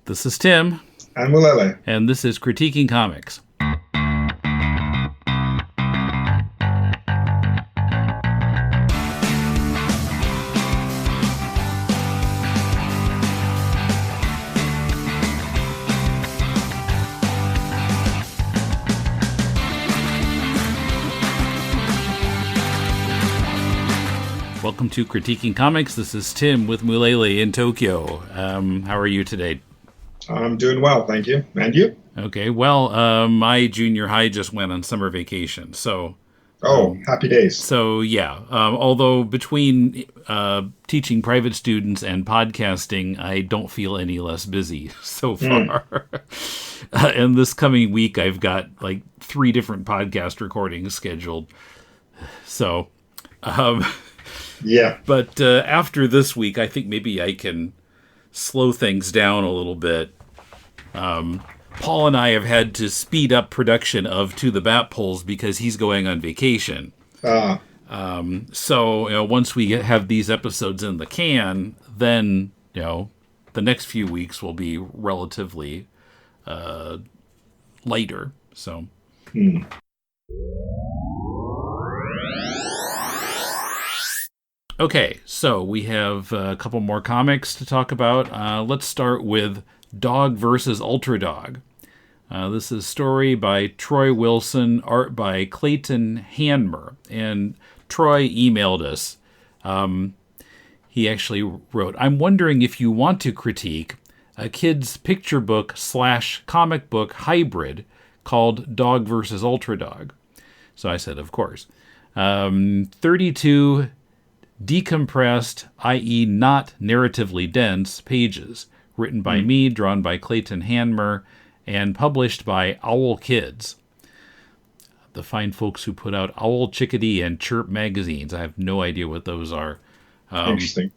This is Tim. I'm Mulele. And this is Critiquing Comics. Welcome to Critiquing Comics. This is Tim with Mulele in Tokyo. How are you today? I'm doing well, thank you. And you? Okay, well, my junior high just went on summer vacation, so... happy days. So, yeah, although between teaching private students and podcasting, I don't feel any less busy so far. And this coming week, I've got, 3 different podcast recordings scheduled. So... yeah. But after this week, I think maybe I can slow things down a little bit. Paul and I have had to speed up production of To the Bat Poles because he's going on vacation. So once we have these episodes in the can, then the next few weeks will be relatively lighter. So. Okay, so we have a couple more comics to talk about. Let's start with Dog vs. Ultra Dog. This is a story by Troy Wilson, art by Clayton Hanmer. And Troy emailed us. He actually wrote, I'm wondering if you want to critique a kid's picture book / comic book hybrid called Dog vs. Ultra Dog. So I said, of course. 32 decompressed, i.e. not narratively dense, pages, written by me, drawn by Clayton Hanmer, and published by Owl Kids, the fine folks who put out Owl, Chickadee, and Chirp magazines. I have no idea what those are. Interesting.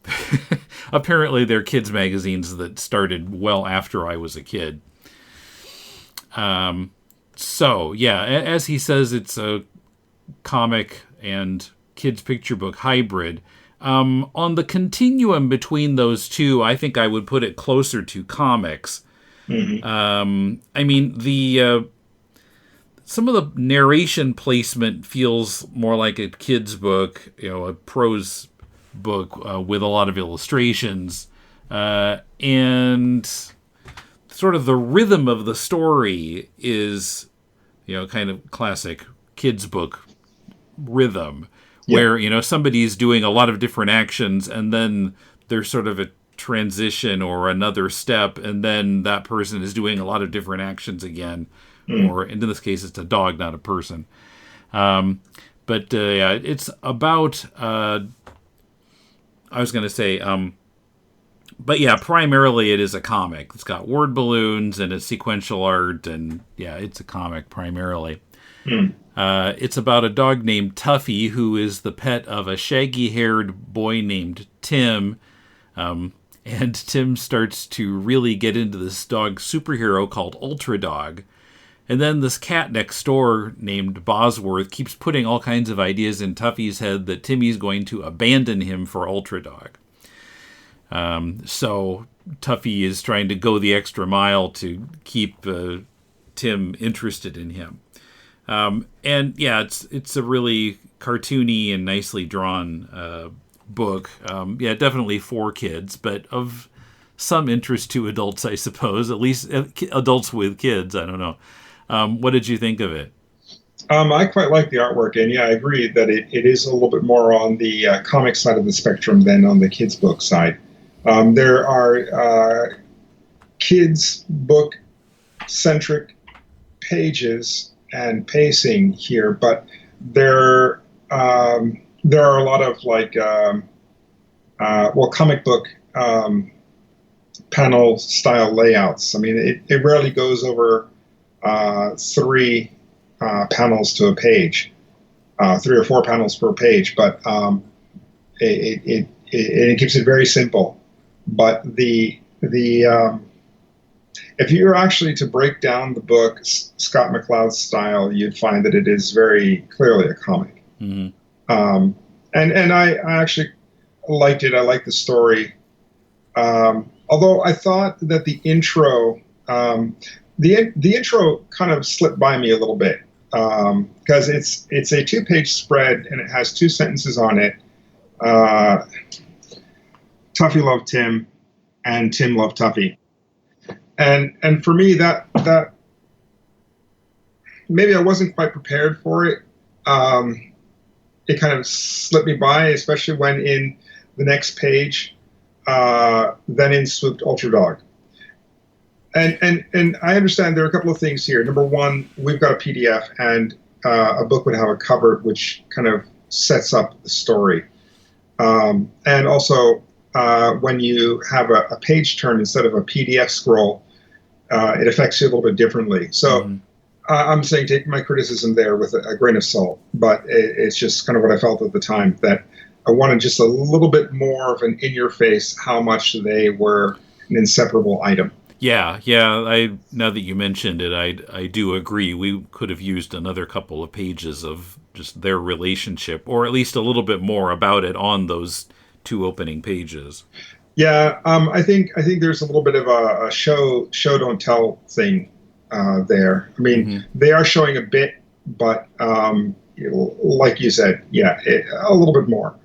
Apparently they're kids magazines that started well after I was a kid. So, yeah, as he says, it's a comic and kids picture book hybrid. On the continuum between those two, I think I would put it closer to comics. I mean, the some of the narration placement feels more like a kid's book, a prose book with a lot of illustrations, and sort of the rhythm of the story is, kind of classic kids book rhythm. Where, somebody's doing a lot of different actions and then there's sort of a transition or another step and then that person is doing a lot of different actions again. Or in this case, it's a dog, not a person. But it's about, I was going to say, but yeah, primarily it is a comic. It's got word balloons and it's sequential art and yeah, it's a comic primarily. It's about a dog named Tuffy, who is the pet of a shaggy-haired boy named Tim. And Tim starts to really get into this dog superhero called Ultra Dog. And then this cat next door named Bosworth keeps putting all kinds of ideas in Tuffy's head that Timmy's going to abandon him for Ultra Dog. So Tuffy is trying to go the extra mile to keep Tim interested in him. And yeah, it's a really cartoony and nicely drawn book. Yeah, definitely for kids, but of some interest to adults, I suppose. At least adults with kids. I don't know. What did you think of it? I quite like the artwork, and yeah, I agree that it is a little bit more on the comic side of the spectrum than on the kids book side. There are kids book centric pages and pacing here, but there are a lot of comic book panel style layouts. I mean, it rarely goes over 3 panels to a page, 3 or 4 panels per page, but it keeps it very simple. But if you were actually to break down the book Scott McCloud style, you'd find that it is very clearly a comic. And I actually liked it. I liked the story. Although I thought that the intro, the intro kind of slipped by me a little bit because it's a 2-page spread and it has 2 sentences on it. Tuffy loved Tim, and Tim loved Tuffy, and for me that maybe I wasn't quite prepared for it. It kind of slipped me by, especially when in the next page, then in swooped Ultra Dog. And I understand there are a couple of things here. Number one, we've got a PDF, and a book would have a cover which kind of sets up the story. And also, when you have a page turn instead of a PDF scroll, it affects you a little bit differently. So I'm saying take my criticism there with a grain of salt, but it's just kind of what I felt at the time, that I wanted just a little bit more of an in-your-face how much they were an inseparable item. Yeah. Now that you mentioned it, I do agree. We could have used another couple of pages of just their relationship, or at least a little bit more about it on those 2 opening pages. Yeah, I think there's a little bit of a show don't tell thing there. I mean, they are showing a bit, but like you said, yeah, a little bit more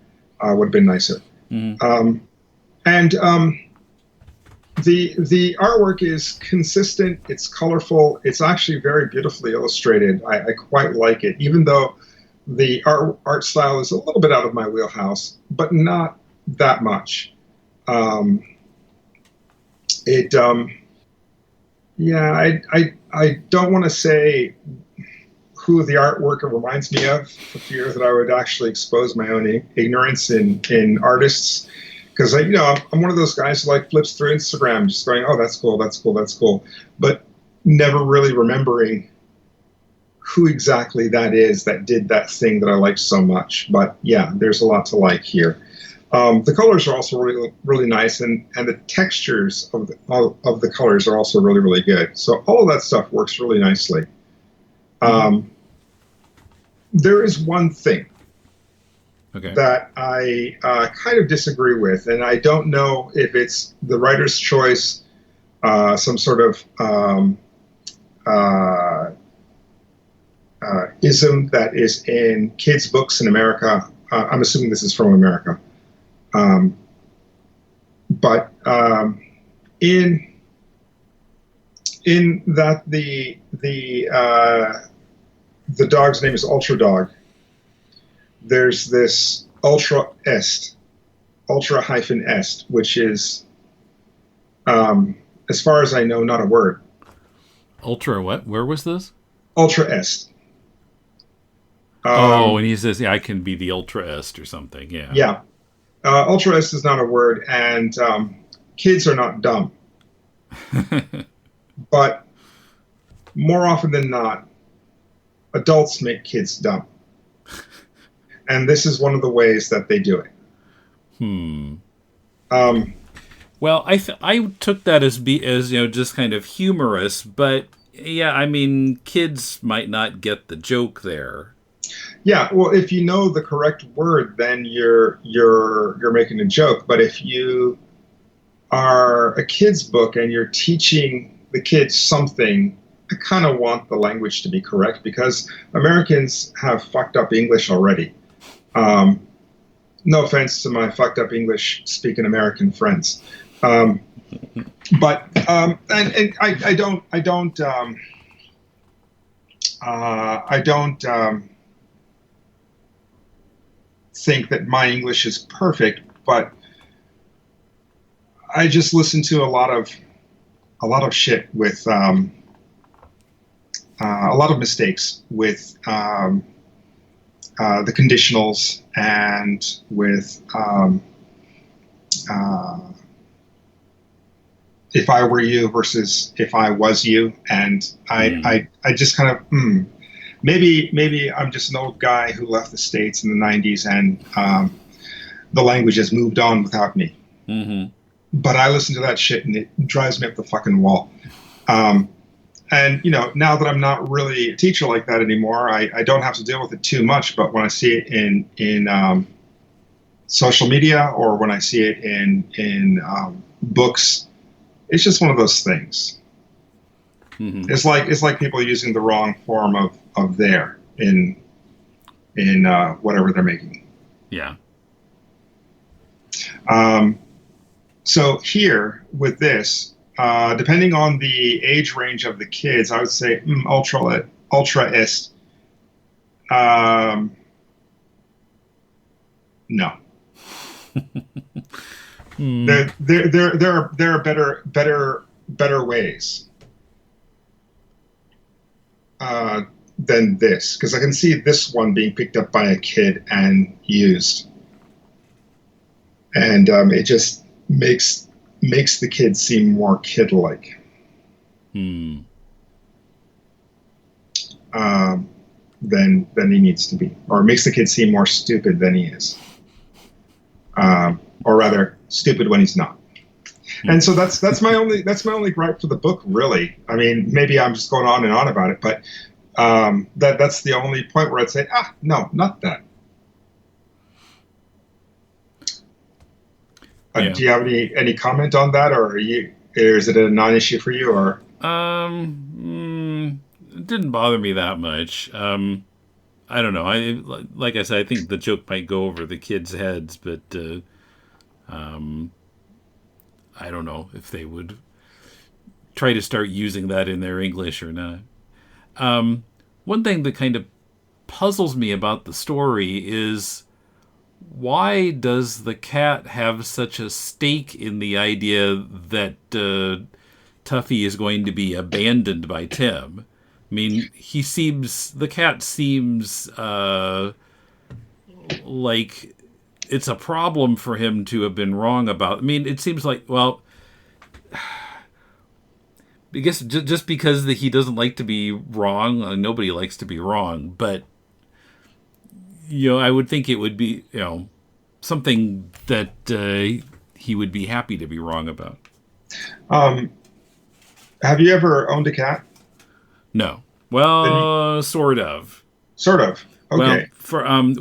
would have been nicer. The artwork is consistent. It's colorful. It's actually very beautifully illustrated. I quite like it, even though the art style is a little bit out of my wheelhouse, but not that much. I don't want to say who the artwork reminds me of, for fear that I would actually expose my own ignorance in artists. Because I'm one of those guys who flips through Instagram, just going, "Oh, that's cool, that's cool, that's cool," but never really remembering who exactly that is that did that thing that I liked so much. But yeah, there's a lot to like here. The colors are also really, really nice, and the textures of the colors are also really, really good. So all of that stuff works really nicely. There is one thing that I kind of disagree with, and I don't know if it's the writer's choice, some sort of ism that is in kids' books in America. I'm assuming this is from America. But in that the dog's name is Ultra Dog, there's this ultra hyphen est, which is, as far as I know, not a word. Ultra what? Where was this? Ultra est. And he says, "Yeah, I can be the ultra est" or something. Yeah. Yeah. Ultra est is not a word, and kids are not dumb. But more often than not, adults make kids dumb. And this is one of the ways that they do it. Well, I took that as just kind of humorous, but yeah, I mean, kids might not get the joke there. Yeah, well, if you know the correct word, then you're making a joke. But if you are a kid's book and you're teaching the kids something, I kind of want the language to be correct, because Americans have fucked up English already. No offense to my fucked up English speaking American friends, but I don't think that my English is perfect, but I just listen to a lot of shit with a lot of mistakes with the conditionals and with if I were you versus if I was you, and I just kind of maybe I'm just an old guy who left the States in the 90s, and the language has moved on without me. But I listen to that shit and it drives me up the fucking wall. And, now that I'm not really a teacher like that anymore, I don't have to deal with it too much. But when I see it in social media, or when I see it in books, it's just one of those things. Mm-hmm. It's like people using the wrong form of there in whatever they're making. Yeah. So here with this, depending on the age range of the kids, I would say ultra est. No. There are better ways than this, because I can see this one being picked up by a kid and used, and it just makes the kid seem more kid-like. Than he needs to be, or makes the kid seem more stupid than he is, or rather, stupid when he's not. And so that's my only gripe for the book, really. I mean, maybe I'm just going on and on about it, but that's the only point where I'd say, no, not that. Yeah. Do you have any comment on that, or is it a non-issue for you, or? It didn't bother me that much. I don't know. Like I said, I think the joke might go over the kids' heads, but I don't know if they would try to start using that in their English or not. One thing that kind of puzzles me about the story is, why does the cat have such a stake in the idea that Tuffy is going to be abandoned by Tim? I mean, the cat seems like it's a problem for him to have been wrong about. I mean, it seems like, well, I guess just because he doesn't like to be wrong, nobody likes to be wrong, but, I would think it would be, something that he would be happy to be wrong about. Have you ever owned a cat? No. Well, sort of. Sort of. Okay. Well,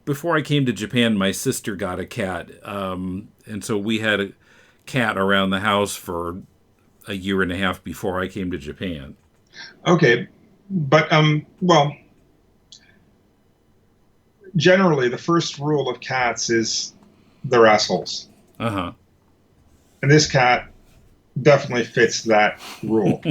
before I came to Japan, my sister got a cat, and so we had a cat around the house for a year and a half before I came to Japan. Okay, but well, generally the first rule of cats is they're assholes. Uh-huh. And this cat definitely fits that rule.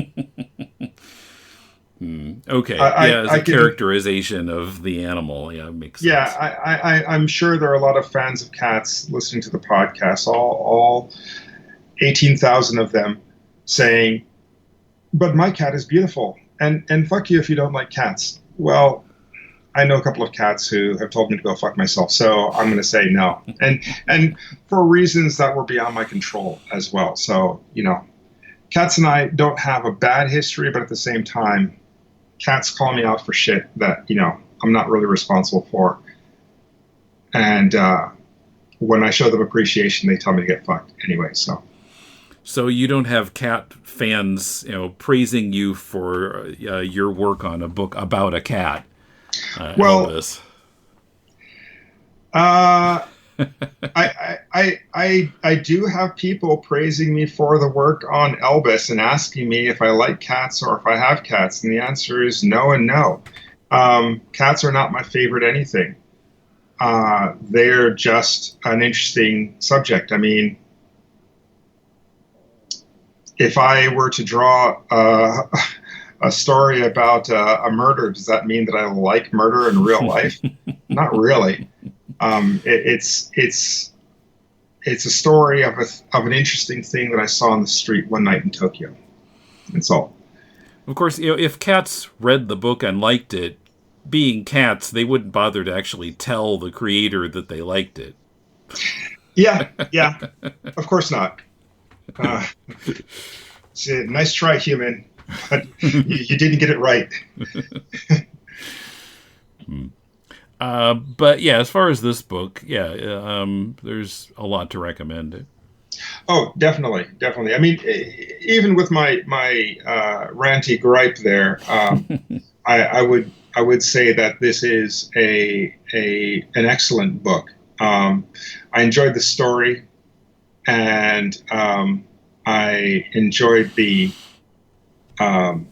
Okay. As a characterization of the animal, makes sense. Yeah, I'm sure there are a lot of fans of cats listening to the podcast, all 18,000 of them, saying, but my cat is beautiful, and fuck you if you don't like cats. Well, I know a couple of cats who have told me to go fuck myself, so I'm going to say no. And for reasons that were beyond my control as well. So, cats and I don't have a bad history, but at the same time, cats call me out for shit that, I'm not really responsible for. And when I show them appreciation, they tell me to get fucked anyway, so. So you don't have cat fans, praising you for your work on a book about a cat. Well, Elvis. I do have people praising me for the work on Elvis and asking me if I like cats or if I have cats, and the answer is no and no. Cats are not my favorite anything. They're just an interesting subject. I mean, if I were to draw a story about a murder, does that mean that I like murder in real life? Not really. It's a story of an interesting thing that I saw on the street one night in Tokyo. That's all. Of course, if cats read the book and liked it, being cats, they wouldn't bother to actually tell the creator that they liked it. Yeah, of course not. Nice try, human, but you didn't get it right. But yeah, as far as this book, there's a lot to recommend it. Oh, definitely. I mean, even with my ranty gripe there, I would say that this is an excellent book. I enjoyed the story, and I enjoyed um,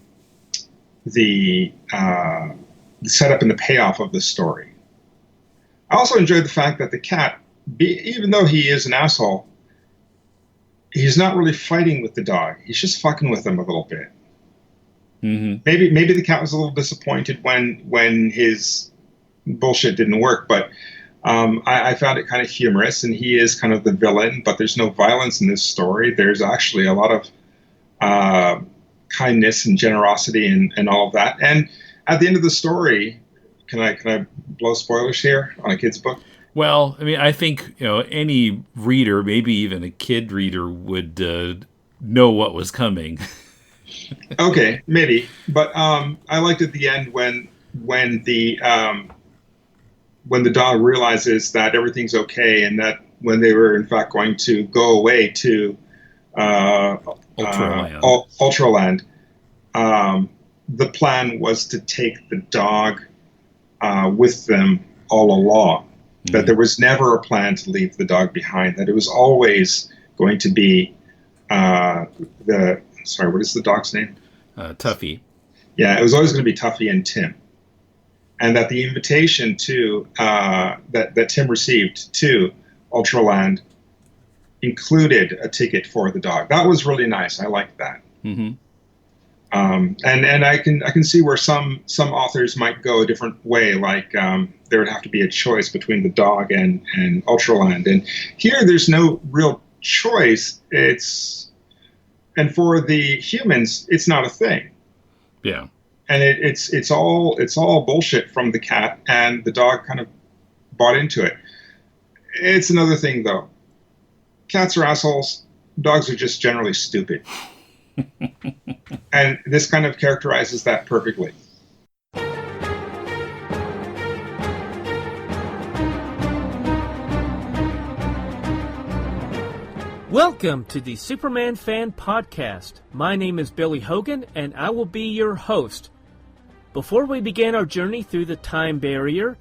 the setup and the payoff of the story. I also enjoyed the fact that the cat, even though he is an asshole, he's not really fighting with the dog. He's just fucking with him a little bit. Mm-hmm. Maybe the cat was a little disappointed when his bullshit didn't work, but I found it kind of humorous, and he is kind of the villain. But there's no violence in this story. There's actually a lot of kindness and generosity and all of that. And at the end of the story, can I blow spoilers here on a kid's book? Well, I mean, I think any reader, maybe even a kid reader, would know what was coming. Okay, maybe, but I liked at the end when the dog realizes that everything's okay, and that when they were in fact going to go away to Ultraland, the plan was to take the dog with them all along. Mm-hmm. That there was never a plan to leave the dog behind. That it was always going to be what is the dog's name? Tuffy. Yeah, it was always going to be Tuffy and Tim. And that the invitation to that Tim received to Ultraland included a ticket for the dog. That was really nice. I liked that. Mm-hmm. And I can see where some authors might go a different way. Like there would have to be a choice between the dog and Ultraland. And here, there's no real choice. And for the humans, it's not a thing. Yeah. And it's all bullshit from the cat, and the dog kind of bought into it. It's another thing, though. Cats are assholes. Dogs are just generally stupid. And this kind of characterizes that perfectly. Welcome to the Superman Fan Podcast. My name is Billy Hogan, and I will be your host. Before we begin our journey through the time barrier,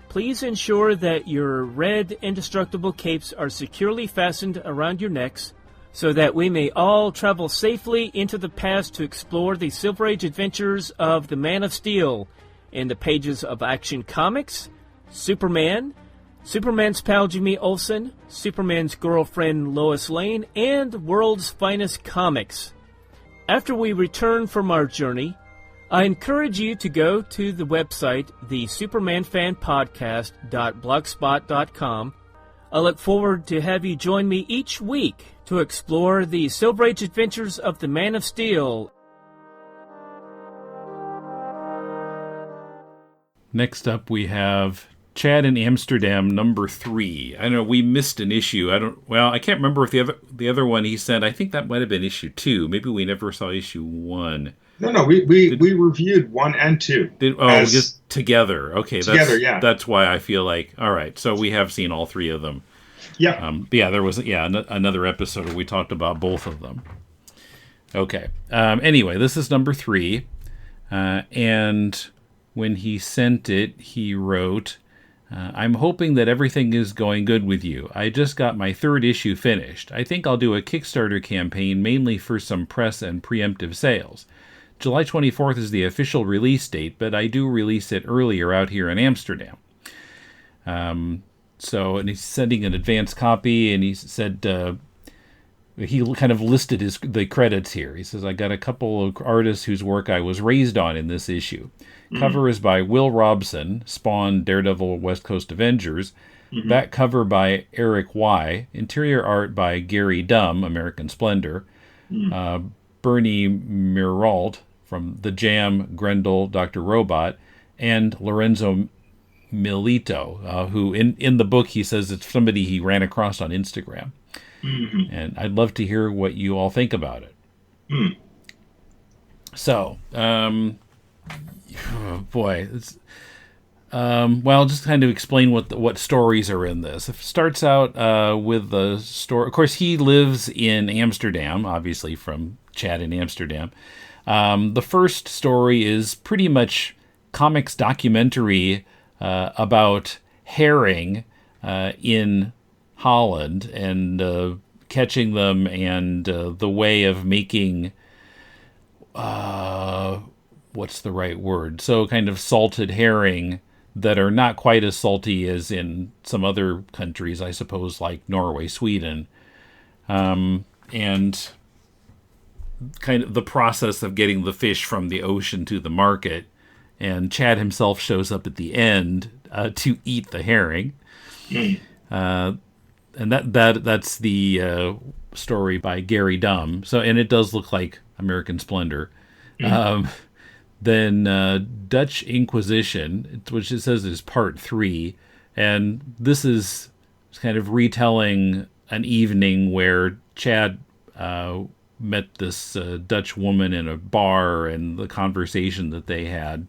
please ensure that your red indestructible capes are securely fastened around your necks so that we may all travel safely into the past to explore the Silver Age adventures of the Man of Steel in the pages of Action Comics, Superman, Superman's pal Jimmy Olsen, Superman's girlfriend Lois Lane, and World's Finest Comics. After we return from our journey, I encourage you to go to the website, thesupermanfanpodcast.blogspot.com. I look forward to have you join me each week to explore the Silver Age adventures of the Man of Steel. Next up, we have Chad in Amsterdam, number 3. I know we missed an issue. I can't remember if the other one he sent. I think that might have been issue 2. Maybe we never saw issue 1. No, we reviewed 1 and 2. Just together. Okay, yeah. That's why I feel like, all right, so we have seen all 3 of them. Yeah. There was another episode where we talked about both of them. Okay. Anyway, this is number 3, and when he sent it, he wrote, I'm hoping that everything is going good with you. I just got my 3rd issue finished. I think I'll do a Kickstarter campaign mainly for some press and preemptive sales. July 24th is the official release date, but I do release it earlier out here in Amsterdam. And he's sending an advance copy, and he said he kind of listed the credits here. He says, I got a couple of artists whose work I was raised on in this issue. Mm-hmm. Cover is by Will Robson, Spawn, Daredevil, West Coast Avengers. Mm-hmm. Back cover by Eric Y. Interior art by Gary Dumm, American Splendor. Mm-hmm. Bernie Miralt from The Jam, Grendel, Dr. Robot, and Lorenzo Milito, who in the book he says it's somebody he ran across on Instagram. Mm-hmm. And I'd love to hear what you all think about it. Mm. So, just kind of explain what stories are in this. It starts out with the story. Of course, he lives in Amsterdam, obviously from Chad in Amsterdam. The first story is pretty much comics documentary about herring in Holland, and catching them and the way of making, what's the right word? So kind of salted herring that are not quite as salty as in some other countries, I suppose, like Norway, Sweden. And kind of the process of getting the fish from the ocean to the market. And Chad himself shows up at the end to eat the herring. And that's the story by Gary Dumm. So, and it does look like American Splendor. Then Dutch Inquisition, which it says is part 3, and this is kind of retelling an evening where Chad met this Dutch woman in a bar and the conversation that they had.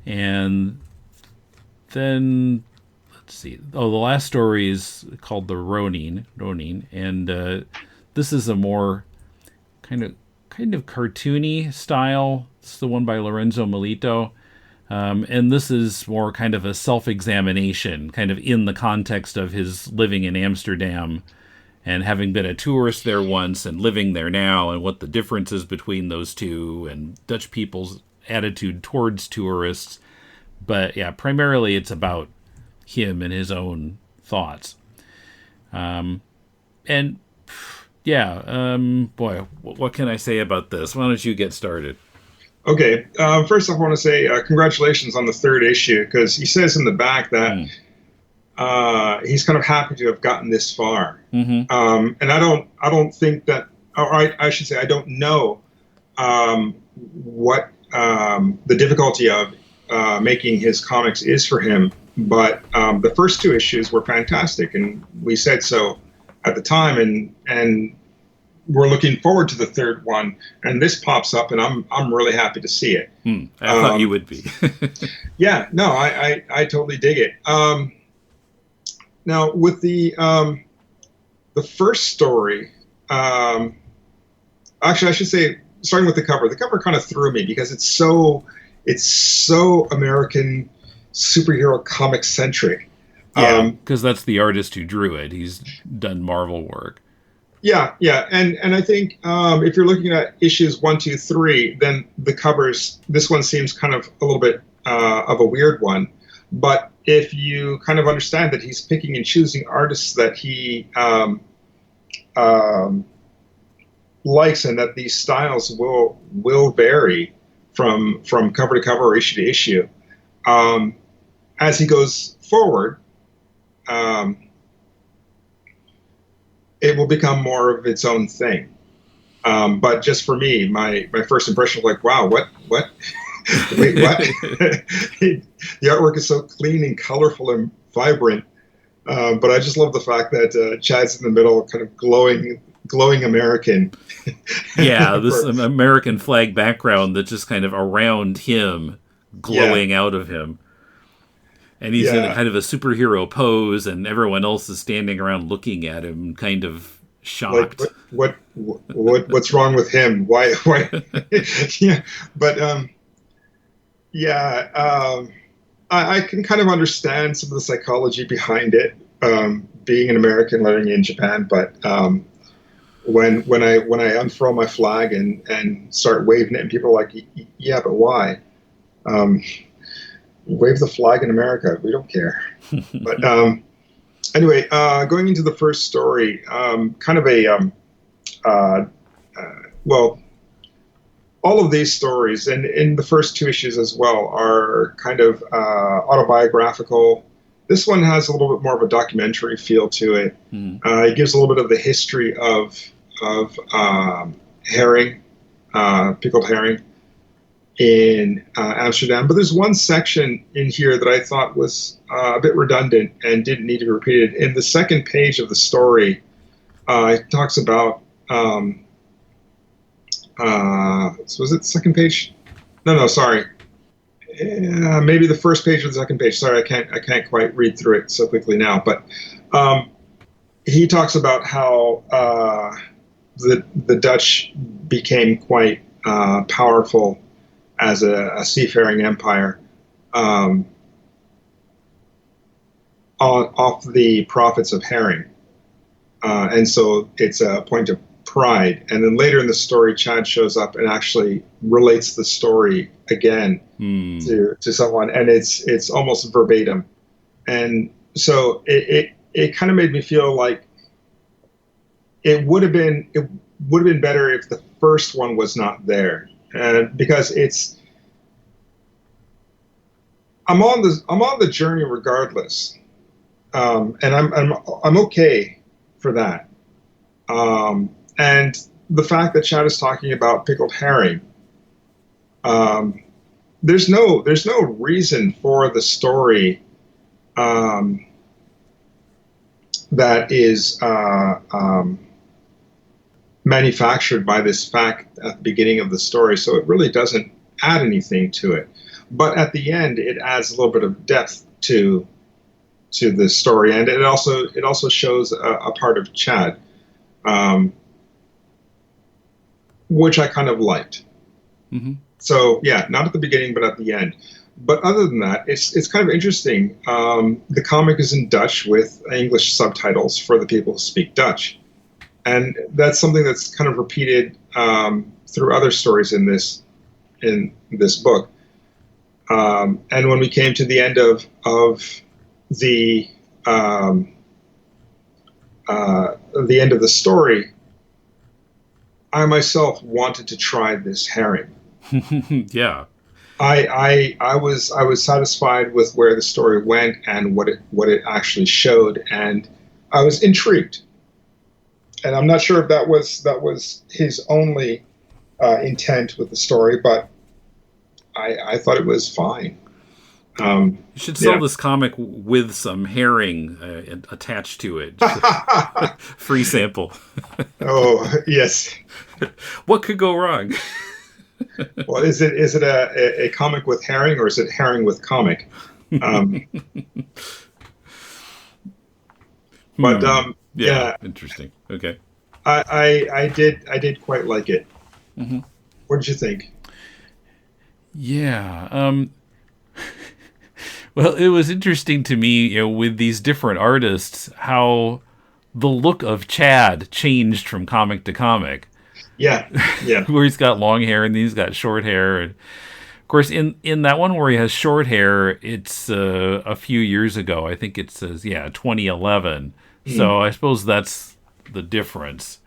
And then, let's see. Oh, the last story is called the Ronin, and this is a more kind of cartoony style. It's the one by Lorenzo Melito. And this is more kind of a self-examination, kind of in the context of his living in Amsterdam and having been a tourist there once and living there now, and what the difference is between those two and Dutch people's attitude towards tourists. But yeah, primarily it's about him and his own thoughts. Boy, what can I say about this? Why don't you get started? Okay. First off, I want to say congratulations on the 3rd issue, because he says in the back that he's kind of happy to have gotten this far. And I don't think that, or I should say, I don't know what the difficulty of making his comics is for him. But the first 2 issues were fantastic, and we said so at the time, and we're looking forward to the 3rd one. And this pops up, and I'm really happy to see it. I thought you would be. Yeah, no, I totally dig it. Now with the first story, actually I should say, starting with the cover kind of threw me because it's so American superhero comic centric. Yeah, because that's the artist who drew it. He's done Marvel work. Yeah, and I think if you're looking at issues 1, 2, 3, then the covers, this one seems kind of a little bit of a weird one. But if you kind of understand that he's picking and choosing artists that he likes, and that these styles will vary from cover to cover or issue to issue, as he goes forward, it will become more of its own thing. But just for me, my first impression was like, wow, what? Wait, what? The artwork is so clean and colorful and vibrant. But I just love the fact that Chad's in the middle, kind of glowing American. Yeah, this American flag background that's just kind of around him, glowing out of him. And he's in a kind of a superhero pose, and everyone else is standing around looking at him, kind of shocked. Like, what's wrong with him? Why? Yeah, but I can kind of understand some of the psychology behind it, being an American living in Japan. But when I unfurl my flag and start waving it, and people are like, yeah, but why? Wave the flag in America. We don't care. But anyway, going into the first story, kind of well, all of these stories, and in the first 2 issues as well, are kind of autobiographical. This one has a little bit more of a documentary feel to it. It gives a little bit of the history of herring, pickled herring, in Amsterdam. But there's one section in here that I thought was a bit redundant and didn't need to be repeated. In the second page of the story, it talks about, was it the second page? No, sorry. Maybe the first page or the second page. Sorry, I can't quite read through it so quickly now. But he talks about how the Dutch became quite powerful as a seafaring empire off the profits of herring. and so it's a point of pride. And then later in the story, Chad shows up and actually relates the story again to someone, and it's almost verbatim. And so it kind of made me feel like it would have been better if the first one was not there, and because I'm on the journey regardless, and I'm okay for that. And the fact that Chad is talking about pickled herring, there's no reason for the story that is manufactured by this fact at the beginning of the story, so it really doesn't add anything to it. But at the end, it adds a little bit of depth to the story, and it also shows a part of Chad, which I kind of liked. Mm-hmm. So yeah, not at the beginning, but at the end. But other than that, it's kind of interesting. The comic is in Dutch with English subtitles for the people who speak Dutch. And that's something that's kind of repeated through other stories in this book. And when we came to the end of the end of the story, I myself wanted to try this herring. Yeah. I was satisfied with where the story went and what it actually showed, and I was intrigued. And I'm not sure if that was his only intent with the story, but I thought it was fine. You should sell this comic with some herring attached to it. Free sample. Oh, yes. What could go wrong? Well, is it a comic with herring, or is it herring with comic? But yeah, interesting. Okay, I did quite like it. Mm-hmm. What did you think? Yeah. Well, it was interesting to me, with these different artists, how the look of Chad changed from comic to comic. Yeah. Where he's got long hair and then he's got short hair. And of course, in that one where he has short hair, it's a few years ago. I think it says, 2011. Mm. So I suppose that's the difference.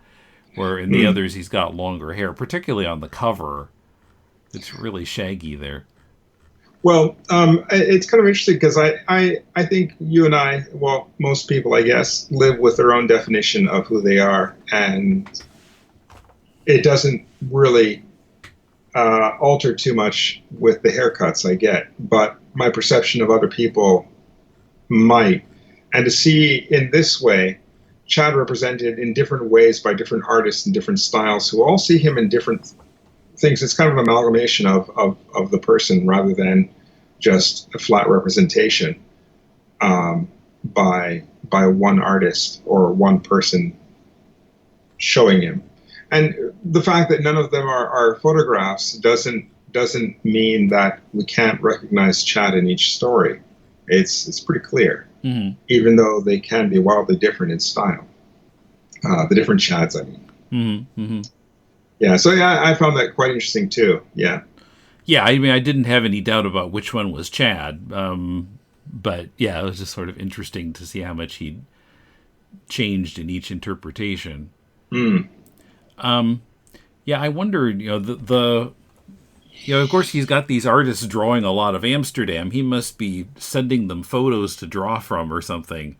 Where in the others, he's got longer hair, particularly on the cover. It's really shaggy there. Well, it's kind of interesting because I think you and I, well, most people, I guess, live with their own definition of who they are, and it doesn't really alter too much with the haircuts I get, but my perception of other people might. And to see in this way, Chad represented in different ways by different artists and different styles who all see him in different things. It's kind of an amalgamation of the person rather than just a flat representation by one artist or one person showing him. And the fact that none of them are photographs doesn't mean that we can't recognize Chad in each story. It's pretty clear, even though they can be wildly different in style. The different Chads, I mean. Mm-hmm. Mm-hmm. Yeah, so I found that quite interesting too. Yeah. Yeah, I mean, I didn't have any doubt about which one was Chad, but yeah, it was just sort of interesting to see how much he changed in each interpretation. Mm. Yeah, I wonder, of course he's got these artists drawing a lot of Amsterdam. He must be sending them photos to draw from or something,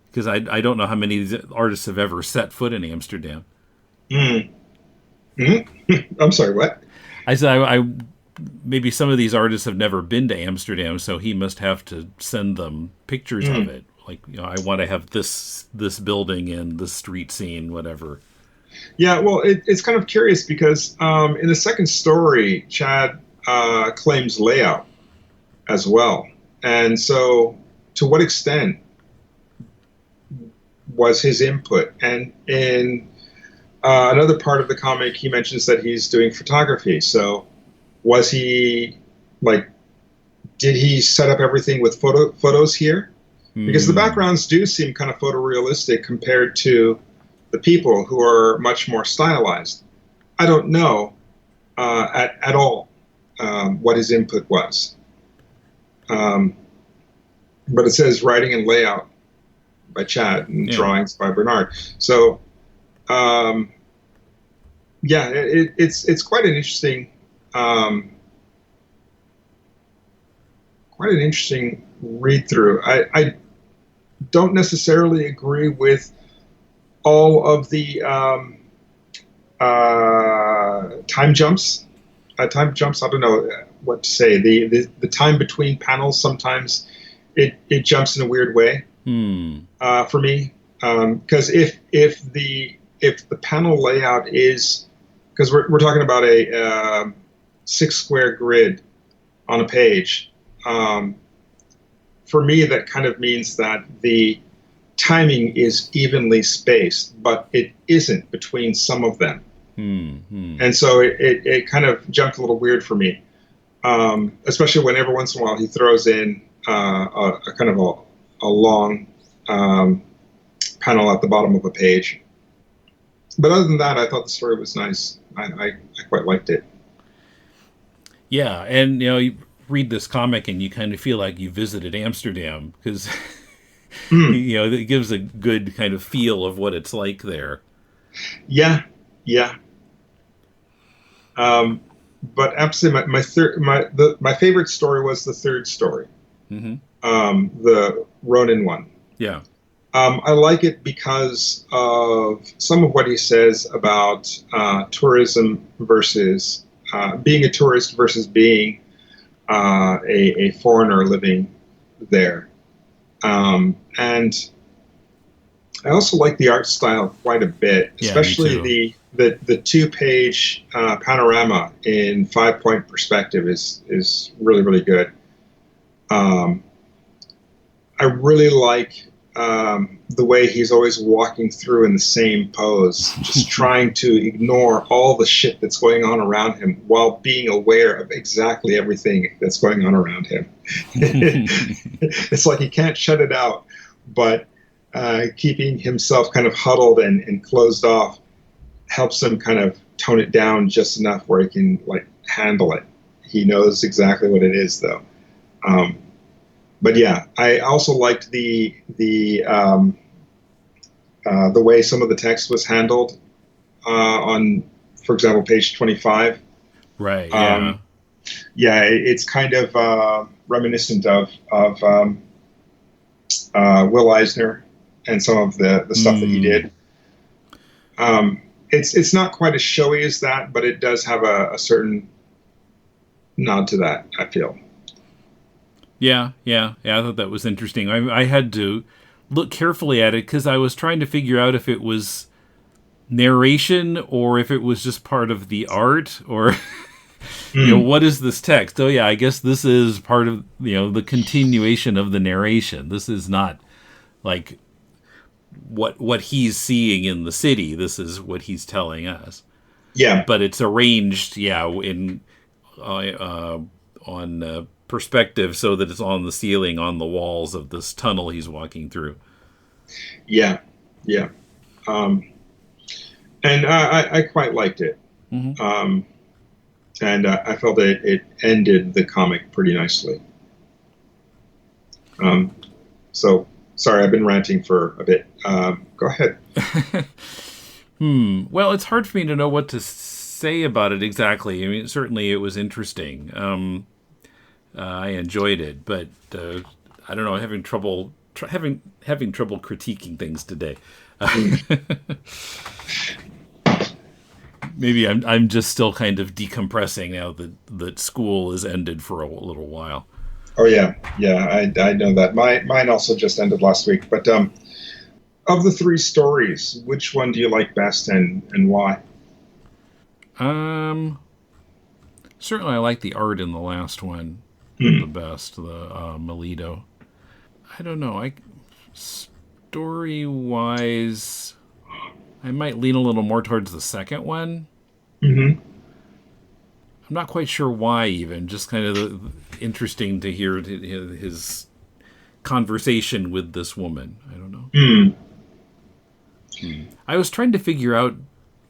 because I don't know how many of these artists have ever set foot in Amsterdam. Mm. Mm-hmm. I'm sorry, what? I said maybe some of these artists have never been to Amsterdam, so he must have to send them pictures of it. Like, I want to have this building and this street scene, whatever. Yeah, well, it's kind of curious because in the second story, Chad claims layout as well. And so to what extent was his input? And in another part of the comic, he mentions that he's doing photography. So was he, did he set up everything with photos here? Because the backgrounds do seem kind of photorealistic compared to the people who are much more stylized. I don't know at all what his input was. But it says writing and layout by Chad and drawings by Bernard. So, it's quite an interesting, read through. I don't necessarily agree with all of the time jumps. I don't know what to say. The time between panels, sometimes it jumps in a weird way for me. Because if the panel layout is, because we're talking about a 6-square grid on a page, for me that kind of means that the timing is evenly spaced, but it isn't between some of them. And so it kind of jumped a little weird for me, especially when every once in a while he throws in a kind of a long panel at the bottom of a page. But other than that, I thought the story was nice. I quite liked it. Yeah, and you read this comic and you kind of feel like you visited Amsterdam, because it gives a good kind of feel of what it's like there. Yeah. But absolutely, my favorite story was the third story, the Ronin one. Yeah. I like it because of some of what he says about tourism versus being a tourist versus being a foreigner living there. And I also like the art style quite a bit, especially the 2-page panorama in 5-point perspective is really, really good. I really like the way he's always walking through in the same pose, just trying to ignore all the shit that's going on around him while being aware of exactly everything that's going on around him. It's like he can't shut it out, but keeping himself kind of huddled and closed off helps him kind of tone it down just enough where he can handle it. He knows exactly what it is, though. But yeah, I also liked the way some of the text was handled on, for example, page 25. Right. Yeah. It's kind of reminiscent of Will Eisner and some of the stuff that he did. It's not quite as showy as that, but it does have a certain nod to that, I feel. Yeah, I thought that was interesting. I had to look carefully at it because I was trying to figure out if it was narration or if it was just part of the art, or what is this text? Oh yeah, I guess this is part of the continuation of the narration. This is not like what he's seeing in the city. This is what he's telling us. Yeah, but it's arranged in on perspective so that it's on the ceiling, on the walls of this tunnel he's walking through. Yeah. And I quite liked it. And I felt that it ended the comic pretty nicely. So sorry, I've been ranting for a bit. Go ahead. Well, it's hard for me to know what to say about it exactly. I mean, certainly it was interesting. I enjoyed it, but I don't know. I'm having trouble critiquing things today. Maybe I'm just still kind of decompressing now that school is ended for a little while. Oh yeah, I know that. Mine also just ended last week. But of the 3 stories, which one do you like best, and why? Certainly I like the art in the last one the best, the Melito. I don't know. Story-wise, I might lean a little more towards the second one. I'm not quite sure why, even. Just kind of interesting to hear his conversation with this woman. I don't know. I was trying to figure out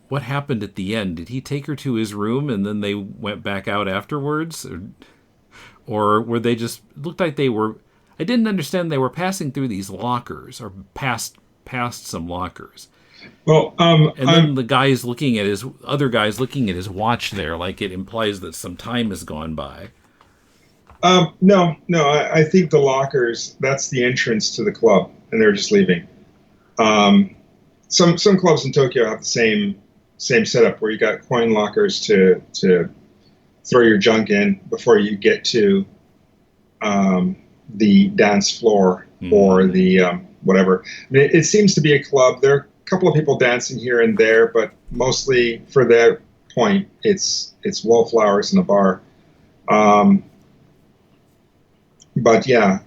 what happened at the end. Did he take her to his room and then they went back out afterwards? Or were they just... It looked like they were... I didn't understand they were passing through these lockers or past some lockers. Well, and then the guy's looking at other guy's looking at his watch there, like it implies that some time has gone by. No, I think the lockers, that's the entrance to the club, and they're just leaving. Some clubs in Tokyo have the same setup where you got coin lockers to throw your junk in before you get to the dance floor or the whatever. I mean, it seems to be a club. There are a couple of people dancing here and there, but mostly for their point, it's wallflowers in a bar. But yeah,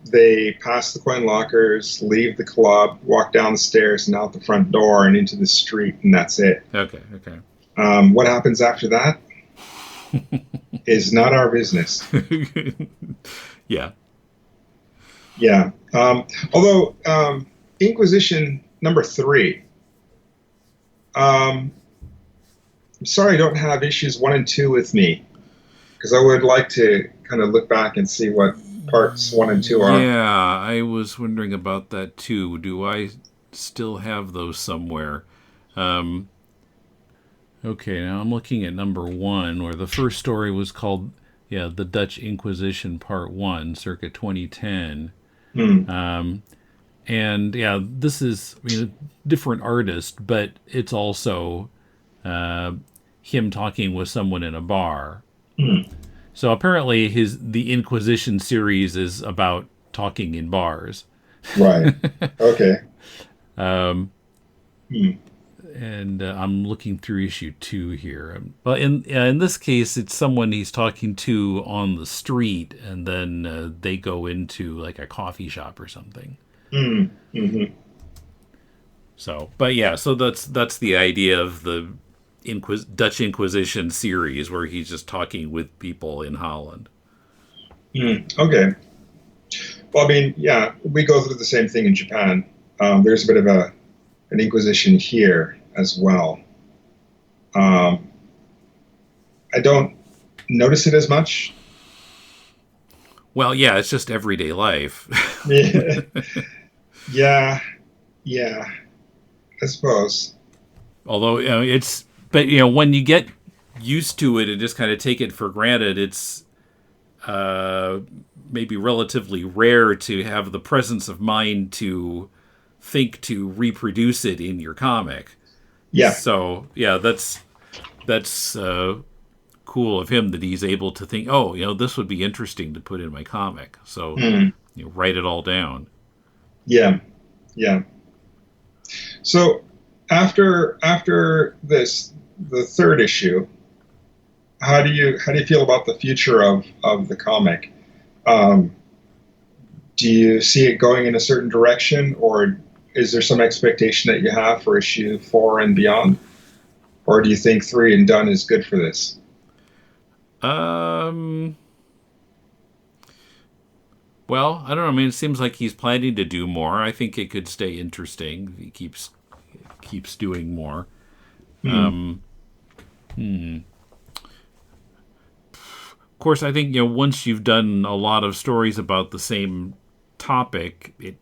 they pass the coin lockers, leave the club, walk down the stairs and out the front door and into the street, and that's it. Okay. What happens after that is not our business. Yeah. Although Inquisition number 3, I'm sorry I don't have issues 1 and 2 with me, because I would like to kind of look back and see what parts 1 and 2 are. Yeah, I was wondering about that too. Do I still have those somewhere? Okay, now I'm looking at number 1, where the first story was called, The Dutch Inquisition Part 1, circa 2010. And this is, a different artist, but it's also him talking with someone in a bar. So apparently the Inquisition series is about talking in bars. Right. Okay. And I'm looking through issue 2 here. Well, in this case, it's someone he's talking to on the street, and then they go into like a coffee shop or something. So, but so that's the idea of the Dutch Inquisition series, where he's just talking with people in Holland. Okay. Well, I mean, we go through the same thing in Japan. There's a bit of an Inquisition here as well. I don't notice it as much. Well, it's just everyday life. Yeah, I suppose. Although but when you get used to it and just kind of take it for granted, it's maybe relatively rare to have the presence of mind to think to reproduce it in your comic. Yeah. So that's cool of him that he's able to think, this would be interesting to put in my comic. So write it all down. Yeah. So after this, the third issue, how do you feel about the future of the comic? Do you see it going in a certain direction, or is there some expectation that you have for issue 4 and beyond? Or do you think 3 and done is good for this? Well, I don't know. I mean, it seems like he's planning to do more. I think it could stay interesting. He keeps doing more. Of course, I think once you've done a lot of stories about the same topic, it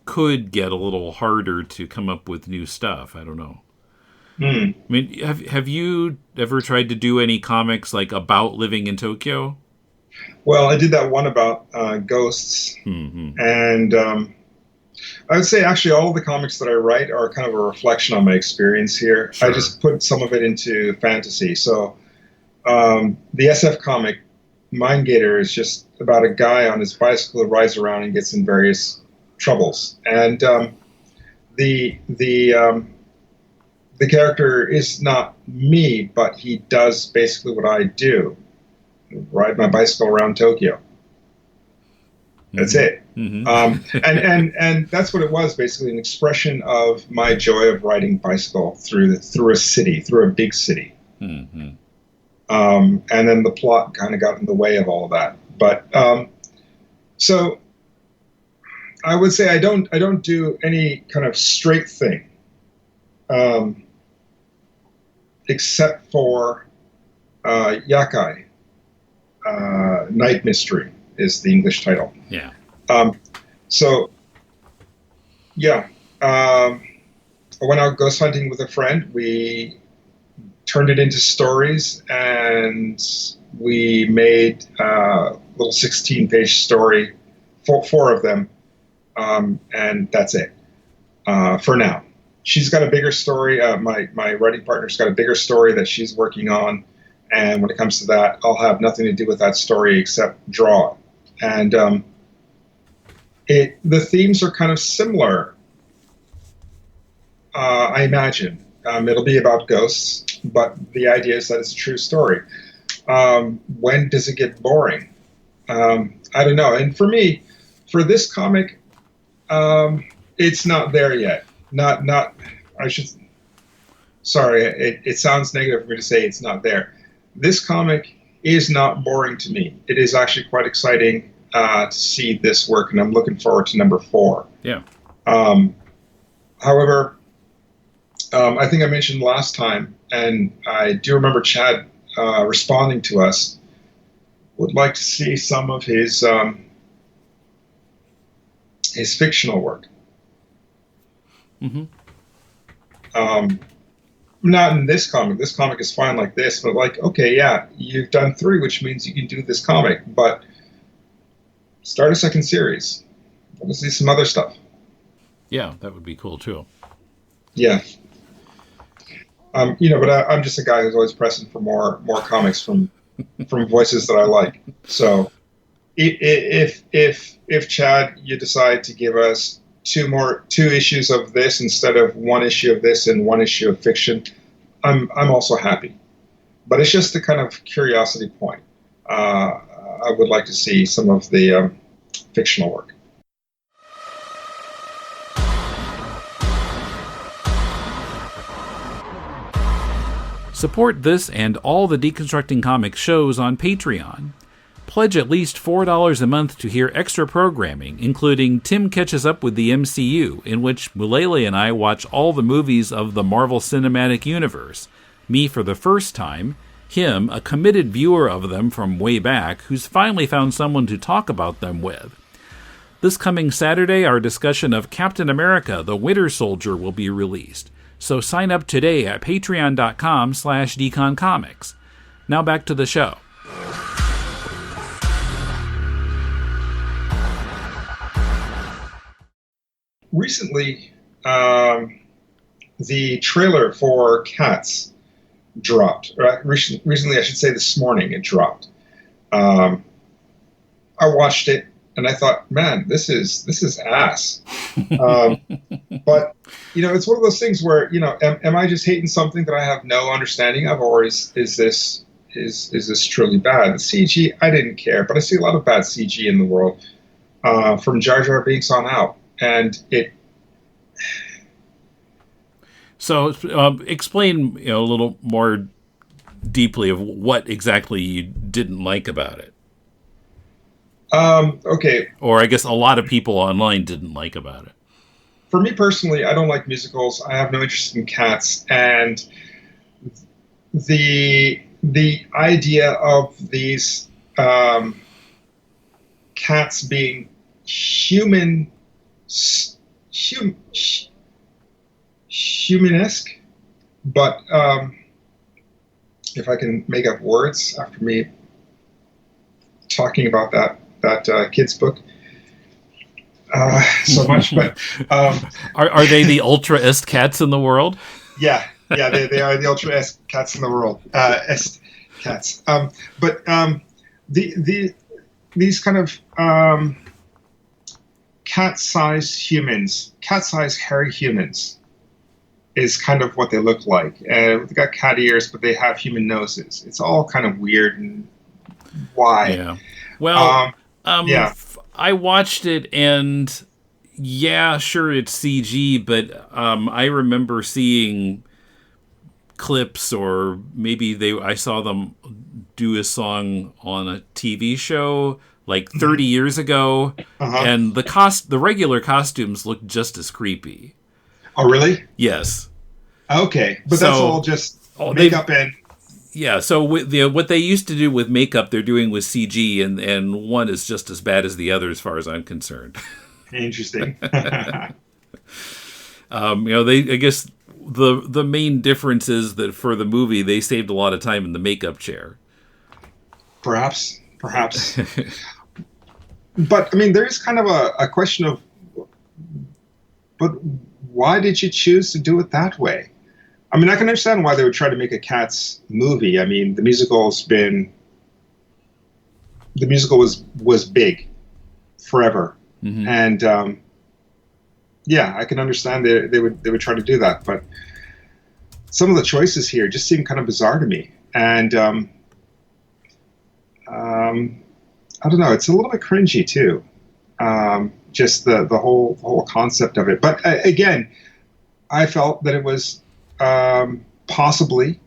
could get a little harder to come up with new stuff. I don't know. I mean, have you ever tried to do any comics like about living in Tokyo? Well, I did that one about ghosts, and I would say actually all of the comics that I write are kind of a reflection on my experience here. Sure. I just put some of it into fantasy. So the SF comic Mind Gator is just about a guy on his bicycle who rides around and gets in various troubles, and the character is not me, but he does basically what I do: ride my bicycle around Tokyo. That's it. And that's what it was, basically an expression of my joy of riding bicycle through a city, through a big city. And then the plot kind of got in the way of all of that. But so I would say I don't do any kind of straight thing, um, except for Yakai. Night Mystery is the English title. Yeah. So yeah, I went out ghost hunting with a friend. We turned it into stories, and we made a little 16-page story, four of them, and that's it for now. She's got a bigger story. My writing partner's got a bigger story that she's working on, and when it comes to that, I'll have nothing to do with that story except draw it. And the themes are kind of similar, I imagine. It'll be about ghosts, but the idea is that it's a true story. When does it get boring? I don't know. And for me, for this comic, it's not there yet. I should. Sorry, it sounds negative for me to say it's not there. This comic is not boring to me. It is actually quite exciting to see this work, and I'm looking forward to number 4. Yeah. However, I think I mentioned last time, and I do remember Chad responding to us, would like to see some of his fictional work. Mm-hmm. Not in this comic. This comic is fine like this, but like, okay, yeah, you've done 3, which means you can do this comic, but start a second series. I want to see some other stuff. Yeah, that would be cool too. Yeah. But I'm just a guy who's always pressing for more comics from voices that I like. So if Chad, you decide to give us 2 issues of this instead of 1 issue of this and 1 issue of fiction, I'm also happy. But it's just a kind of curiosity point. I would like to see some of the fictional work. Support this and all the Deconstructing Comics shows on Patreon. Pledge at least $4 a month to hear extra programming, including Tim Catches Up with the MCU, in which Mulele and I watch all the movies of the Marvel Cinematic Universe. Me for the first time, him, a committed viewer of them from way back, who's finally found someone to talk about them with. This coming Saturday, our discussion of Captain America, the Winter Soldier, will be released. So sign up today at patreon.com/deconcomics. Now back to the show. Recently, the trailer for Cats dropped. Recently, I should say this morning, it dropped. I watched it and I thought, man, this is ass. But it's one of those things where am I just hating something that I have no understanding of, or is this truly bad? The CG, I didn't care, but I see a lot of bad CG in the world, from Jar Jar Binks on out. And it. So explain a little more deeply of what exactly you didn't like about it. Okay. Or I guess a lot of people online didn't like about it. For me personally, I don't like musicals. I have no interest in Cats, and the idea of these cats being humanesque, but if I can make up words after me talking about that kid's book so much, but are they the ultra-est cats in the world? Yeah, they are the ultra-est cats in the world. Est cats, but these kind of cat-sized humans, cat-sized hairy humans, is kind of what they look like. They've got cat ears, but they have human noses. It's all kind of weird and why. Yeah. Well, yeah. I watched it, and yeah, sure, it's CG, but I remember seeing clips, or maybe I saw them do a song on a TV show, like 30 years ago, Uh-huh. and the regular costumes look just as creepy. Oh, really? Yes. Okay, but that's all just makeup and... Yeah, so what they used to do with makeup, they're doing with CG, and one is just as bad as the other, as far as I'm concerned. Interesting. I guess the main difference is that for the movie, they saved a lot of time in the makeup chair. Perhaps. But, I mean, there is kind of a question of, but why did you choose to do it that way? I mean, I can understand why they would try to make a Cats movie. I mean, the musical was big forever, and I can understand they would try to do that. But some of the choices here just seem kind of bizarre to me, and I don't know. It's a little bit cringy too, just the whole concept of it. But again, I felt that it was. Possibly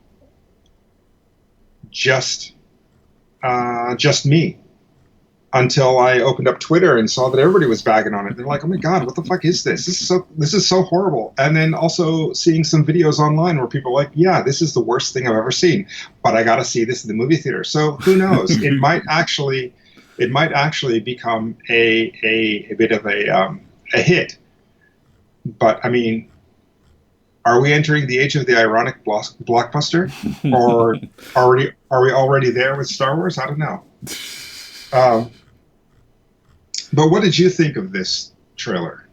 just me, until I opened up Twitter and saw that everybody was bagging on it. They're like, "Oh my God, what the fuck is this? This is so horrible." And then also seeing some videos online where people are like, "Yeah, this is the worst thing I've ever seen, but I got to see this in the movie theater." So who knows? It might actually become a bit of a hit. But I mean. Are we entering the age of the ironic blockbuster, or are we already there with Star Wars? I don't know. But what did you think of this trailer?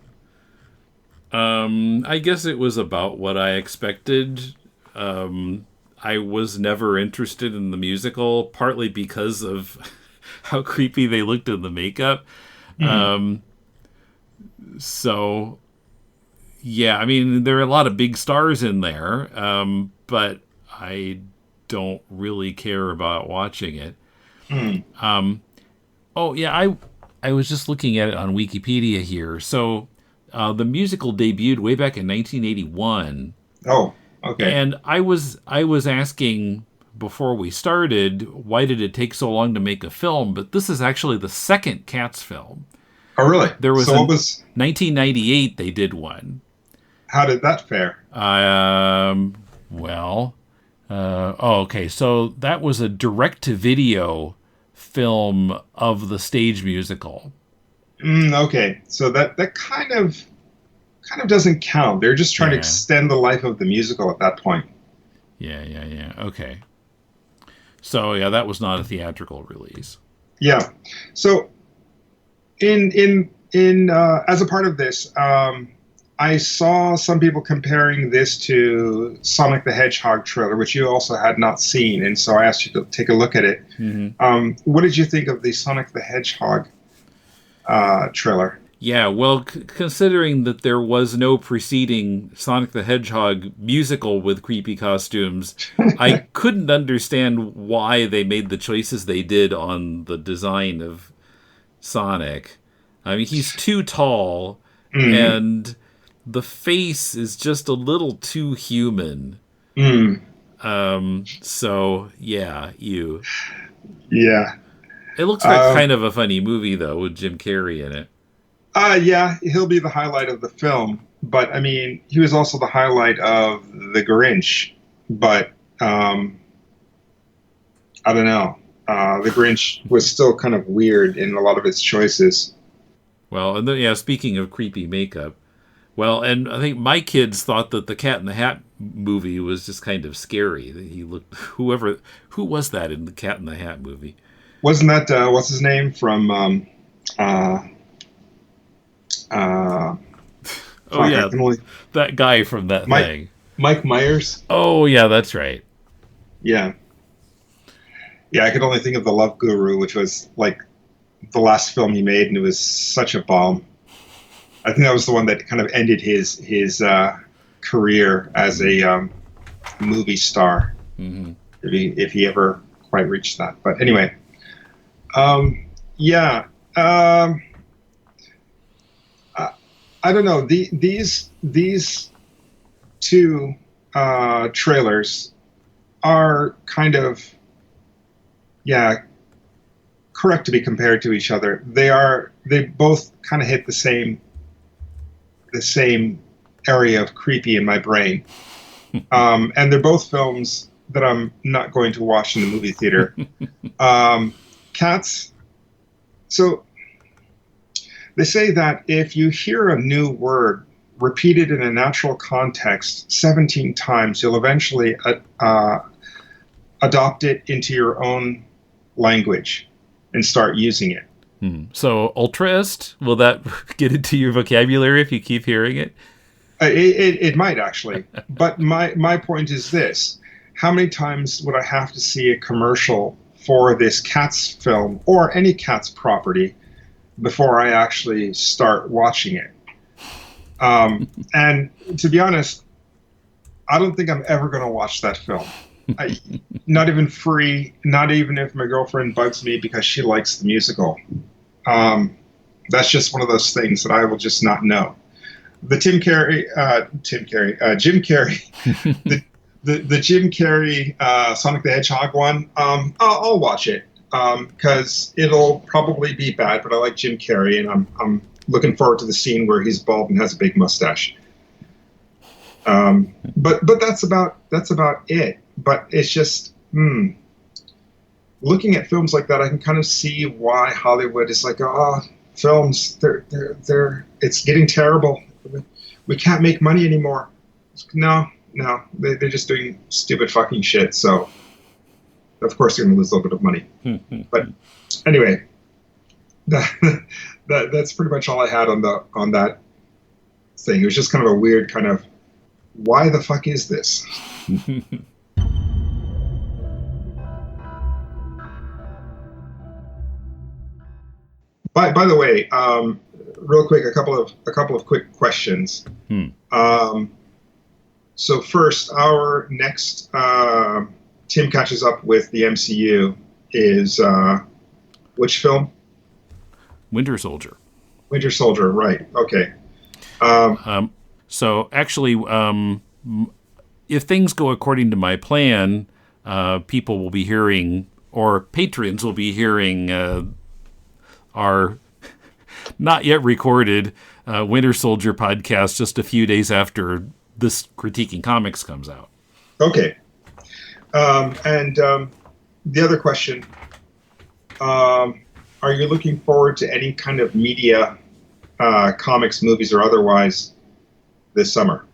I guess it was about what I expected. I was never interested in the musical, partly because of how creepy they looked in the makeup. So. Yeah, I mean, there are a lot of big stars in there, but I don't really care about watching it. I was just looking at it on Wikipedia here. So the musical debuted way back in 1981. Oh, okay. And I was asking before we started, why did it take so long to make a film? But this is actually the second Cats film. Oh, really? There was 1998 they did one. How did that fare? Okay. So that was a direct-to-video film of the stage musical. Okay. So that kind of doesn't count. They're just trying to extend the life of the musical at that point. Yeah. Okay. So yeah, that was not a theatrical release. Yeah. So in as a part of this, I saw some people comparing this to Sonic the Hedgehog trailer, which you also had not seen, and so I asked you to take a look at it. What did you think of the Sonic the Hedgehog trailer? Yeah, well, considering that there was no preceding Sonic the Hedgehog musical with creepy costumes, I couldn't understand why they made the choices they did on the design of Sonic. I mean, he's too tall, and the face is just a little too human. So, yeah, you. Yeah. It looks like kind of a funny movie, though, with Jim Carrey in it. Yeah, he'll be the highlight of the film. But, I mean, he was also the highlight of The Grinch. But, I don't know. The Grinch was still kind of weird in a lot of its choices. Well, and then, speaking of creepy makeup, well, and I think my kids thought that the Cat in the Hat movie was just kind of scary. He looked, who was that in the Cat in the Hat movie? Wasn't that, what's his name from, that guy from that thing. Mike Myers? Oh, yeah, that's right. Yeah. Yeah, I could only think of The Love Guru, which was, like, the last film he made, and it was such a bomb. I think that was the one that kind of ended his career as a movie star, if he ever quite reached that. But anyway, I don't know. These two trailers are kind of correct to be compared to each other. They both kind of hit the same area of creepy in my brain. And they're both films that I'm not going to watch in the movie theater. Cats. So they say that if you hear a new word repeated in a natural context 17 times, you'll eventually adopt it into your own language and start using it. So ultraist, will that get into your vocabulary if you keep hearing it? It might actually. But my point is this. How many times would I have to see a commercial for this Cats film or any Cats property before I actually start watching it? And to be honest, I don't think I'm ever going to watch that film. Not even free, not even if my girlfriend bugs me because she likes the musical. That's just one of those things that I will just not know. The Jim Carrey, the Jim Carrey Sonic the Hedgehog one, I'll watch it because it'll probably be bad, but I like Jim Carrey, and I'm looking forward to the scene where he's bald and has a big mustache. But that's about it. But it's just looking at films like that, I can kind of see why Hollywood is like, films, they're it's getting terrible. We can't make money anymore. No, they're just doing stupid fucking shit. So of course they're gonna lose a little bit of money. But anyway, that's pretty much all I had on that thing. It was just kind of a weird kind of, why the fuck is this? By the way, real quick, a couple of quick questions. So first, our next Tim catches up with the MCU is which film? Winter Soldier. Winter Soldier, right? Okay. So actually, if things go according to my plan, people will be hearing, or patrons will be hearing, our not yet recorded Winter Soldier podcast just a few days after this Critiquing Comics comes out. Okay. And the other question, are you looking forward to any kind of media, comics, movies, or otherwise this summer?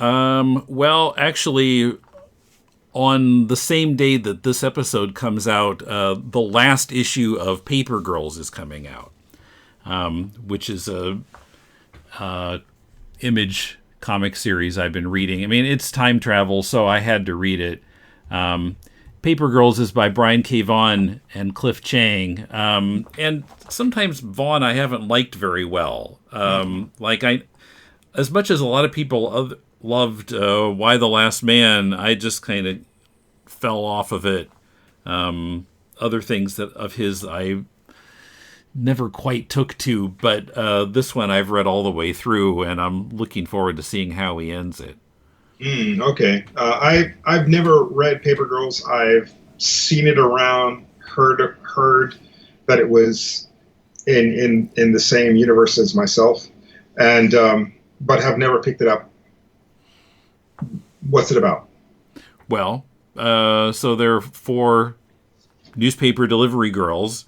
Well, actually, on the same day that this episode comes out, the last issue of Paper Girls is coming out, which is a Image comic series I've been reading. I mean, it's time travel, so I had to read it. Paper Girls is by Brian K. Vaughan and Cliff Chang. And sometimes Vaughan I haven't liked very well. As much as a lot of people loved Why the Last Man, I just kind of fell off of it. Other things of his I never quite took to, but this one I've read all the way through, and I'm looking forward to seeing how he ends it. Okay. I've never read Paper Girls. I've seen it around, heard that it was in the same universe as myself, and but have never picked it up. What's it about? Well, so there are 4 newspaper delivery girls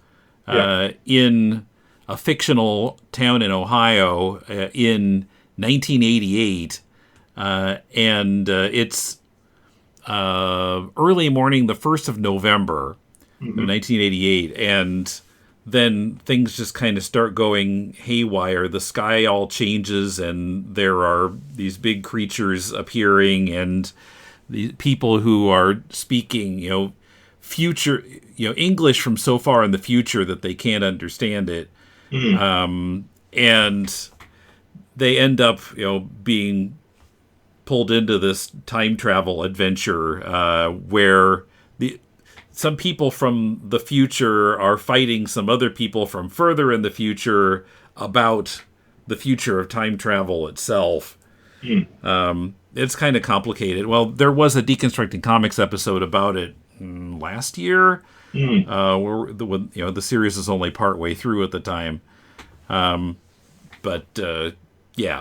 in a fictional town in Ohio in 1988. And it's early morning, the 1st of November of 1988, and then things just kind of start going haywire. The sky all changes, and there are these big creatures appearing, and the people who are speaking, future, English from so far in the future that they can't understand it. And they end up, being pulled into this time travel adventure where some people from the future are fighting some other people from further in the future about the future of time travel itself. It's kind of complicated. Well, there was a Deconstructing Comics episode about it last year. Where the series is only partway through at the time.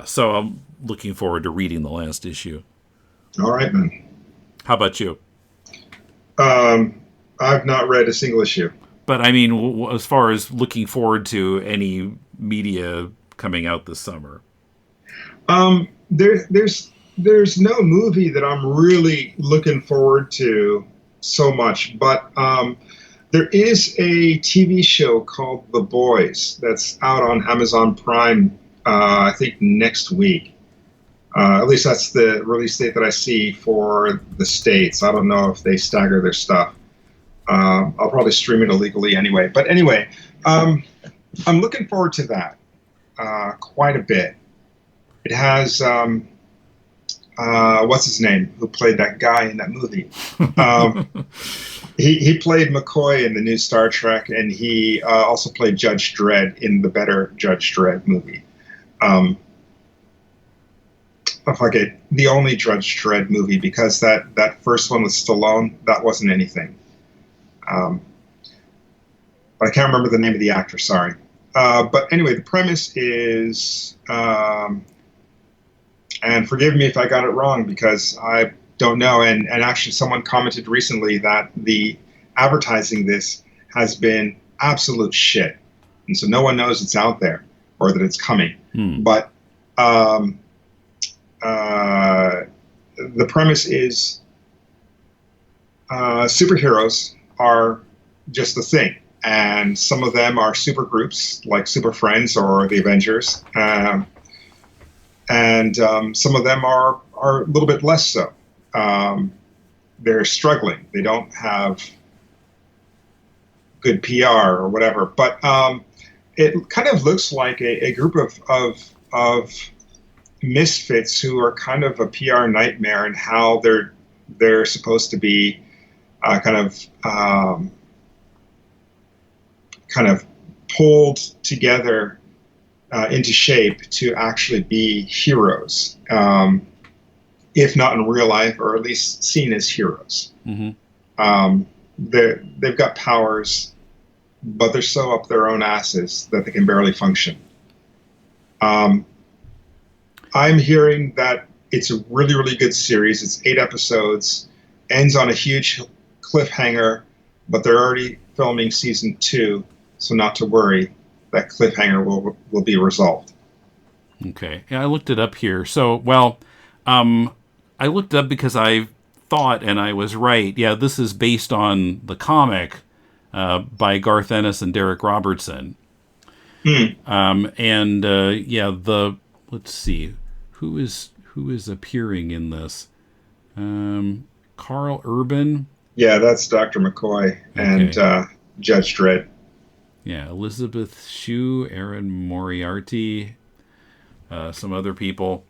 So I'm looking forward to reading the last issue. All right, man. How about you? I've not read a single issue. But I mean, as far as looking forward to any media coming out this summer, there's no movie that I'm really looking forward to so much. But there is a TV show called The Boys that's out on Amazon Prime. I think next week. At least that's the release date that I see for the States. I don't know if they stagger their stuff. I'll probably stream it illegally anyway. But anyway, I'm looking forward to that quite a bit. It has, what's his name, who played that guy in that movie? He played McCoy in the new Star Trek, and he also played Judge Dredd in the better Judge Dredd movie. The only Judge Dredd movie, because that first one with Stallone, that wasn't anything. But I can't remember the name of the actor, sorry. But anyway, the premise is, and forgive me if I got it wrong because I don't know, and actually someone commented recently that the advertising this has been absolute shit. And so no one knows it's out there or that it's coming. But the premise is superheroes are just a thing. And some of them are super groups like Super Friends or the Avengers. And some of them are a little bit less so. They're struggling. They don't have good PR or whatever. But it kind of looks like a group of misfits who are kind of a PR nightmare and how they're supposed to be kind of pulled together into shape to actually be heroes, if not in real life, or at least seen as heroes. Mm-hmm. They've got powers, but they're so up their own asses that they can barely function. I'm hearing that it's a really, really good series. It's 8 episodes, ends on a huge cliffhanger, but they're already filming season 2, so not to worry. That cliffhanger will be resolved. Okay. Yeah, I looked it up here. So, I looked it up because I thought, and I was right, yeah, this is based on the comic by Garth Ennis and Derek Robertson. Let's see, who is appearing in this? Carl Urban. Yeah, that's Dr. McCoy and Judge Dredd. Yeah, Elizabeth Shue, Aaron Moriarty, some other people.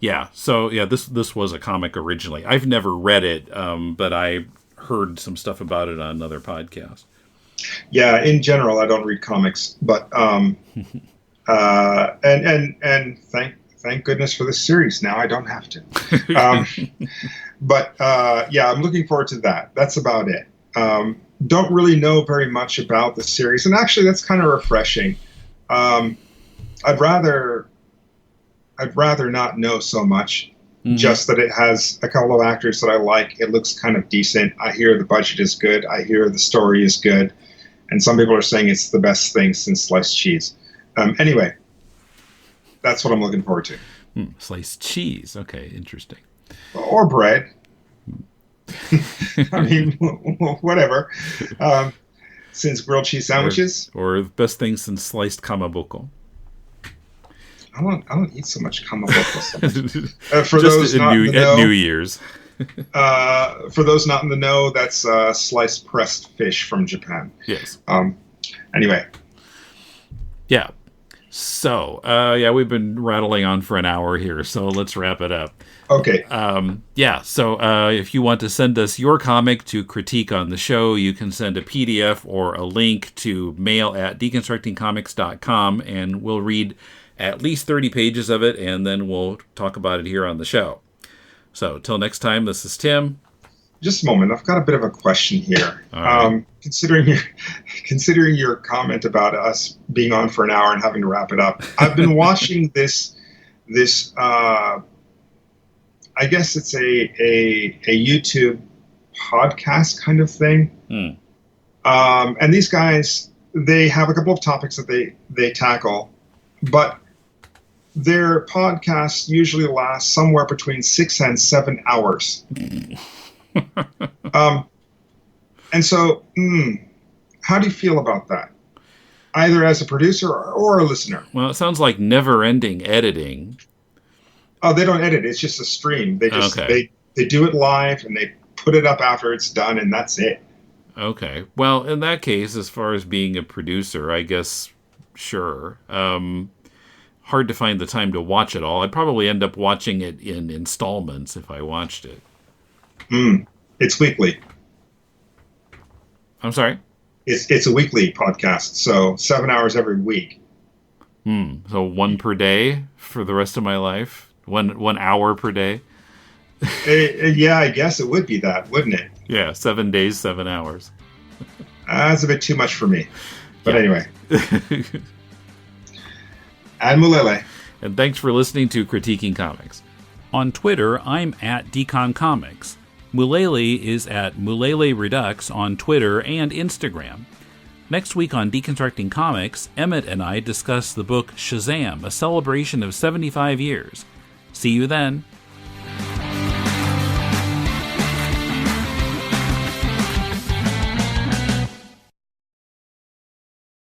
This was a comic originally. I've never read it, but I heard some stuff about it on another podcast. Yeah, in general, I don't read comics, but and thank goodness for this series. Now I don't have to. I'm looking forward to that. That's about it. Don't really know very much about the series, and actually, that's kind of refreshing. I'd rather not know so much. Mm-hmm. Just that it has a couple of actors that I like. It looks kind of decent. I hear the budget is good. I hear the story is good. And some people are saying it's the best thing since sliced cheese. Anyway, that's what I'm looking forward to. Sliced cheese. Okay, interesting. Or bread. I mean, whatever. Since grilled cheese sandwiches. Or the best thing since sliced kamaboko. I don't eat so much kamaboko. For just those not in the know, at New Year's. For those not in the know, that's sliced pressed fish from Japan. Yes. Anyway. Yeah. So, we've been rattling on for an hour here, so let's wrap it up. Okay. So if you want to send us your comic to critique on the show, you can send a PDF or a link to mail@deconstructingcomics.com, and we'll read at least 30 pages of it, and then we'll talk about it here on the show. So, till next time, this is Tim. just a moment. I've got a bit of a question here. All right. Considering your comment about us being on for an hour and having to wrap it up, I've been watching this. I guess it's a YouTube podcast kind of thing. And these guys, they have a couple of topics that they tackle, but their podcasts usually last somewhere between 6 and 7 hours. And so, how do you feel about that? Either as a producer or a listener? Well, it sounds like never-ending editing. Oh, they don't edit. It's just a stream. They just they do it live and they put it up after it's done, and that's it. Okay. Well, in that case, as far as being a producer, I guess, sure. Hard to find the time to watch it all. I'd probably end up watching it in installments if I watched it. It's weekly. I'm sorry? It's a weekly podcast, so 7 hours every week. So one per day for the rest of my life? 1 hour per day? Yeah, I guess it would be that, wouldn't it? Yeah, 7 days, 7 hours. That's a bit too much for me. But anyway. And Mulele. And thanks for listening to Critiquing Comics. On Twitter, I'm at Decon Comics. Mulele is at Mulele Redux on Twitter and Instagram. Next week on Deconstructing Comics, Emmett and I discuss the book Shazam, a celebration of 75 years. See you then.